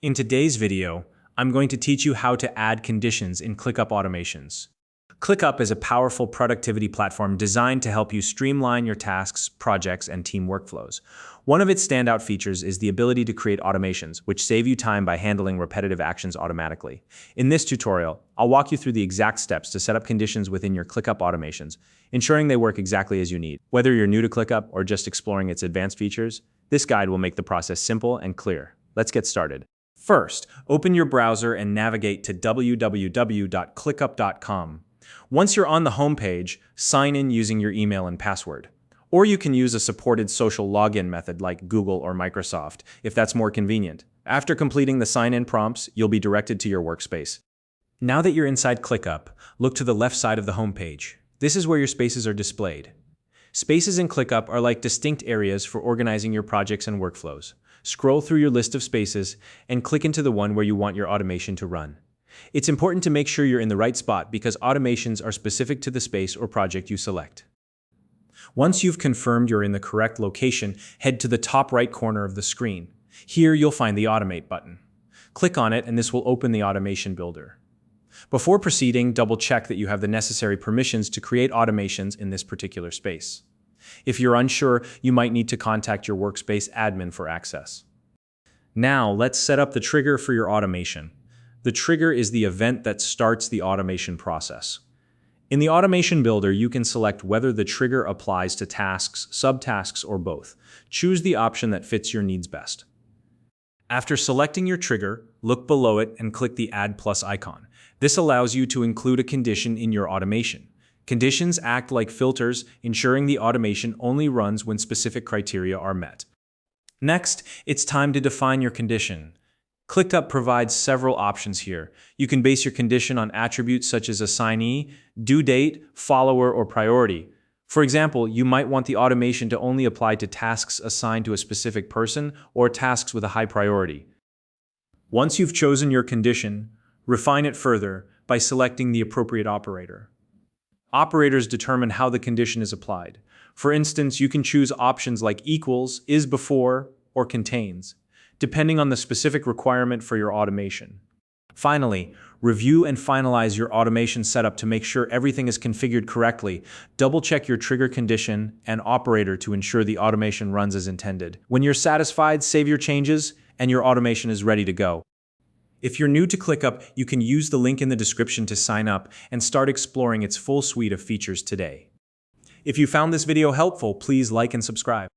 In today's video, I'm going to teach you how to add conditions in ClickUp automations. ClickUp is a powerful productivity platform designed to help you streamline your tasks, projects, and team workflows. One of its standout features is the ability to create automations, which save you time by handling repetitive actions automatically. In this tutorial, I'll walk you through the exact steps to set up conditions within your ClickUp automations, ensuring they work exactly as you need. Whether you're new to ClickUp or just exploring its advanced features, this guide will make the process simple and clear. Let's get started. First, open your browser and navigate to www.clickup.com. Once you're on the home page, sign in using your email and password. Or you can use a supported social login method like Google or Microsoft, if that's more convenient. After completing the sign-in prompts, you'll be directed to your workspace. Now that you're inside ClickUp, look to the left side of the home page. This is where your spaces are displayed. Spaces in ClickUp are like distinct areas for organizing your projects and workflows. Scroll through your list of spaces and click into the one where you want your automation to run. It's important to make sure you're in the right spot because automations are specific to the space or project you select. Once you've confirmed you're in the correct location, head to the top right corner of the screen. Here you'll find the Automate button. Click on it and this will open the automation builder. Before proceeding, double-check that you have the necessary permissions to create automations in this particular space. If you're unsure, you might need to contact your workspace admin for access. Now, let's set up the trigger for your automation. The trigger is the event that starts the automation process. In the automation builder, you can select whether the trigger applies to tasks, subtasks, or both. Choose the option that fits your needs best. After selecting your trigger, look below it and click the Add Plus icon. This allows you to include a condition in your automation. Conditions act like filters, ensuring the automation only runs when specific criteria are met. Next, it's time to define your condition. ClickUp provides several options here. You can base your condition on attributes such as assignee, due date, follower, or priority. For example, you might want the automation to only apply to tasks assigned to a specific person or tasks with a high priority. Once you've chosen your condition, refine it further by selecting the appropriate operator. Operators determine how the condition is applied. For instance, you can choose options like equals, is before, or contains, depending on the specific requirement for your automation. Finally, review and finalize your automation setup to make sure everything is configured correctly. Double-check your trigger condition and operator to ensure the automation runs as intended. When you're satisfied, save your changes, and your automation is ready to go. If you're new to ClickUp, you can use the link in the description to sign up and start exploring its full suite of features today. If you found this video helpful, please like and subscribe.